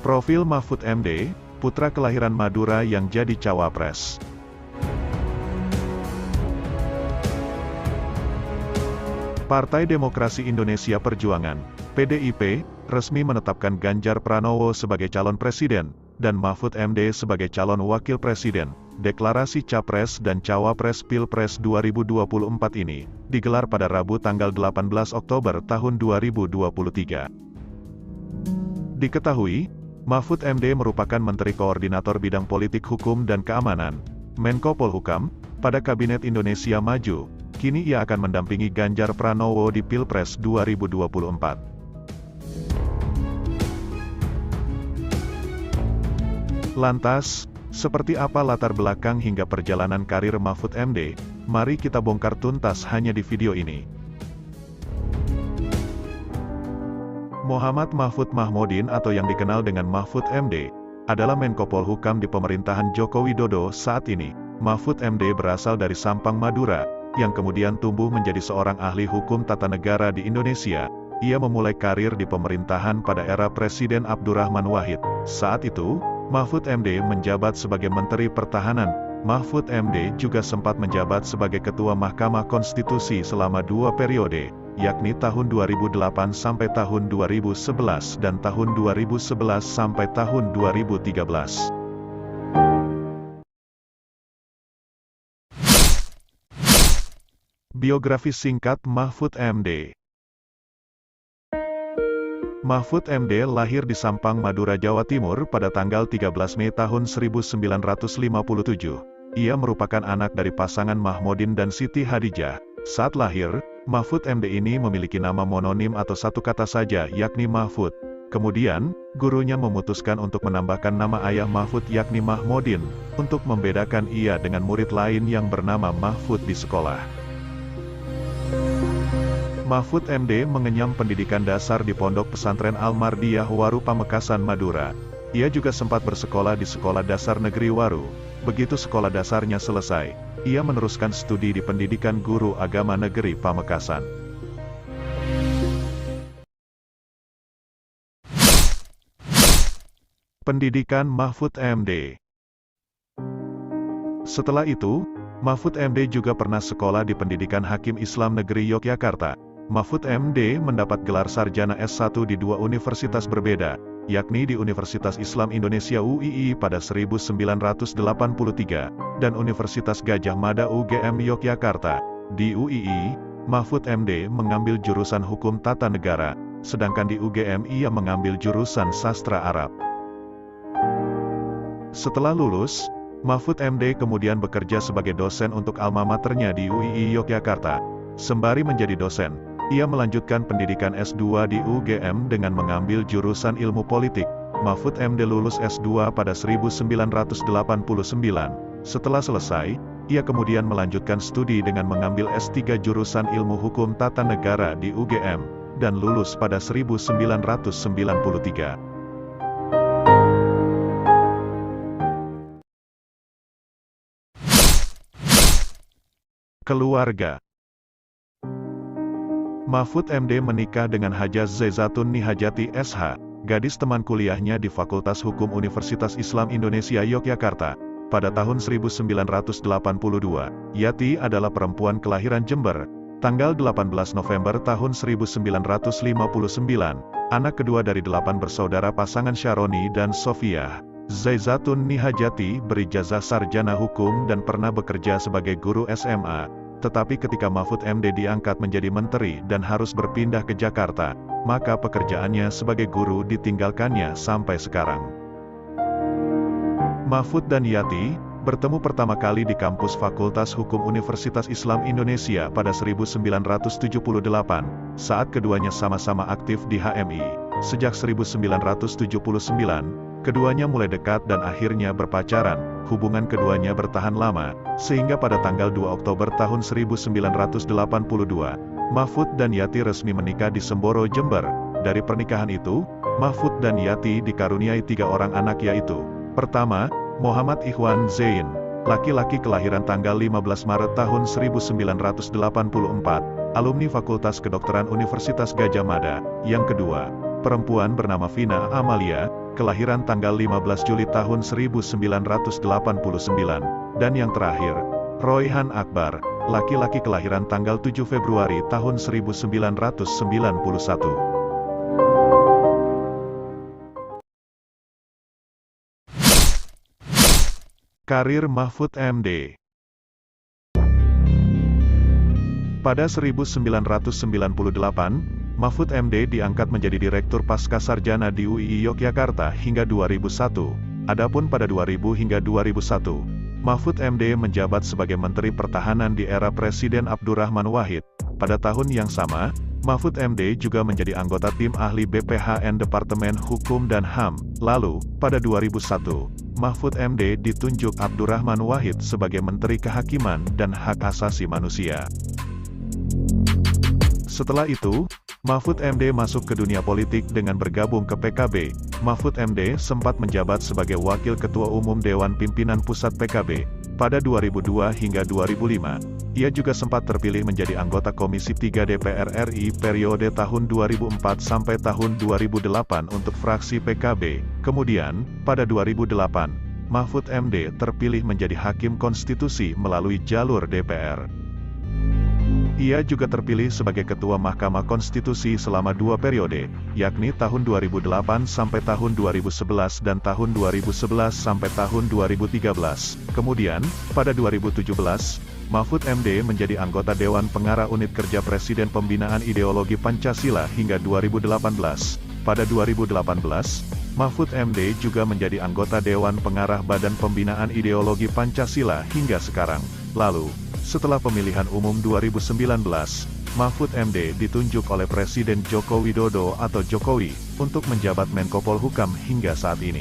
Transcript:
Profil Mahfud MD, putra kelahiran Madura yang jadi cawapres. Partai Demokrasi Indonesia Perjuangan, PDIP, resmi menetapkan Ganjar Pranowo sebagai calon presiden, dan Mahfud MD sebagai calon wakil presiden. Deklarasi Capres dan Cawapres Pilpres 2024 ini, digelar pada Rabu tanggal 18 Oktober tahun 2023. Diketahui, Mahfud MD merupakan Menteri Koordinator Bidang Politik Hukum dan Keamanan, Menko Polhukam, pada Kabinet Indonesia Maju. Kini ia akan mendampingi Ganjar Pranowo di Pilpres 2024. Lantas, seperti apa latar belakang hingga perjalanan karir Mahfud MD? Mari kita bongkar tuntas hanya di video ini. Muhammad Mahfud Mahmudin atau yang dikenal dengan Mahfud MD, adalah Menko Polhukam di pemerintahan Joko Widodo saat ini. Mahfud MD berasal dari Sampang, Madura, yang kemudian tumbuh menjadi seorang ahli hukum tata negara di Indonesia. Ia memulai karir di pemerintahan pada era Presiden Abdurrahman Wahid. Saat itu, Mahfud MD menjabat sebagai Menteri Pertahanan. Mahfud MD juga sempat menjabat sebagai Ketua Mahkamah Konstitusi selama 2 periode, yakni tahun 2008 sampai tahun 2011 dan tahun 2011 sampai tahun 2013. Biografi singkat Mahfud MD. Mahfud MD lahir di Sampang, Madura, Jawa Timur pada tanggal 13 Mei tahun 1957. Ia merupakan anak dari pasangan Mahmudin dan Siti Hadijah. Saat lahir, Mahfud MD ini memiliki nama mononim atau satu kata saja, yakni Mahfud. Kemudian, gurunya memutuskan untuk menambahkan nama ayah Mahfud yakni Mahmudin, untuk membedakan ia dengan murid lain yang bernama Mahfud di sekolah. Mahfud MD mengenyam pendidikan dasar di Pondok Pesantren Al-Mardiyah Waru Pamekasan, Madura. Ia juga sempat bersekolah di Sekolah Dasar Negeri Waru. Begitu sekolah dasarnya selesai, ia meneruskan studi di Pendidikan Guru Agama Negeri Pamekasan. Pendidikan Mahfud MD. Setelah itu, Mahfud MD juga pernah sekolah di Pendidikan Hakim Islam Negeri Yogyakarta. Mahfud MD mendapat gelar sarjana S1 di 2 universitas berbeda, yakni di Universitas Islam Indonesia UII pada 1983, dan Universitas Gadjah Mada UGM Yogyakarta. Di UII, Mahfud MD mengambil jurusan Hukum Tata Negara, sedangkan di UGM ia mengambil jurusan Sastra Arab. Setelah lulus, Mahfud MD kemudian bekerja sebagai dosen untuk alma maternya di UII Yogyakarta. Sembari menjadi dosen, ia melanjutkan pendidikan S2 di UGM dengan mengambil jurusan Ilmu Politik. Mahfud MD lulus S2 pada 1989. Setelah selesai, ia kemudian melanjutkan studi dengan mengambil S3 jurusan Ilmu Hukum Tata Negara di UGM, dan lulus pada 1993. Keluarga. Mahfud MD menikah dengan Hajah Zaizatun Nihajati SH, gadis teman kuliahnya di Fakultas Hukum Universitas Islam Indonesia Yogyakarta. Pada tahun 1982, Yati adalah perempuan kelahiran Jember, tanggal 18 November tahun 1959, anak kedua dari 8 bersaudara pasangan Syaroni dan Sofia. Zaizatun Nihajati berijazah sarjana hukum dan pernah bekerja sebagai guru SMA. Tetapi ketika Mahfud MD diangkat menjadi menteri dan harus berpindah ke Jakarta, maka pekerjaannya sebagai guru ditinggalkannya sampai sekarang. Mahfud dan Yati bertemu pertama kali di kampus Fakultas Hukum Universitas Islam Indonesia pada 1978, saat keduanya sama-sama aktif di HMI. Sejak 1979, keduanya mulai dekat dan akhirnya berpacaran. Hubungan keduanya bertahan lama, sehingga pada tanggal 2 Oktober tahun 1982, Mahfud dan Yati resmi menikah di Semboro, Jember. Dari pernikahan itu, Mahfud dan Yati dikaruniai 3 orang anak yaitu, pertama, Muhammad Ikhwan Zain, laki-laki kelahiran tanggal 15 Maret tahun 1984, alumni Fakultas Kedokteran Universitas Gadjah Mada. Yang kedua, perempuan bernama Vina Amalia, kelahiran tanggal 15 Juli tahun 1989, dan yang terakhir, Royhan Akbar, laki-laki kelahiran tanggal 7 Februari tahun 1991. Karir Mahfud MD. Pada 1998, Mahfud MD diangkat menjadi Direktur Pascasarjana di UII Yogyakarta hingga 2001. Adapun pada 2000 hingga 2001, Mahfud MD menjabat sebagai Menteri Pertahanan di era Presiden Abdurrahman Wahid. Pada tahun yang sama, Mahfud MD juga menjadi anggota tim ahli BPHN Departemen Hukum dan HAM. Lalu, pada 2001, Mahfud MD ditunjuk Abdurrahman Wahid sebagai Menteri Kehakiman dan Hak Asasi Manusia. Setelah itu, Mahfud MD masuk ke dunia politik dengan bergabung ke PKB. Mahfud MD sempat menjabat sebagai Wakil Ketua Umum Dewan Pimpinan Pusat PKB. Pada 2002 hingga 2005, ia juga sempat terpilih menjadi anggota Komisi 3 DPR RI periode tahun 2004 sampai tahun 2008 untuk fraksi PKB. Kemudian, pada 2008, Mahfud MD terpilih menjadi Hakim Konstitusi melalui jalur DPR. Ia juga terpilih sebagai Ketua Mahkamah Konstitusi selama 2 periode, yakni tahun 2008 sampai tahun 2011 dan tahun 2011 sampai tahun 2013. Kemudian, pada 2017, Mahfud MD menjadi anggota Dewan Pengarah Unit Kerja Presiden Pembinaan Ideologi Pancasila hingga 2018. Pada 2018, Mahfud MD juga menjadi anggota Dewan Pengarah Badan Pembinaan Ideologi Pancasila hingga sekarang. Lalu, setelah pemilihan umum 2019, Mahfud MD ditunjuk oleh Presiden Joko Widodo atau Jokowi untuk menjabat Menko Polhukam hingga saat ini.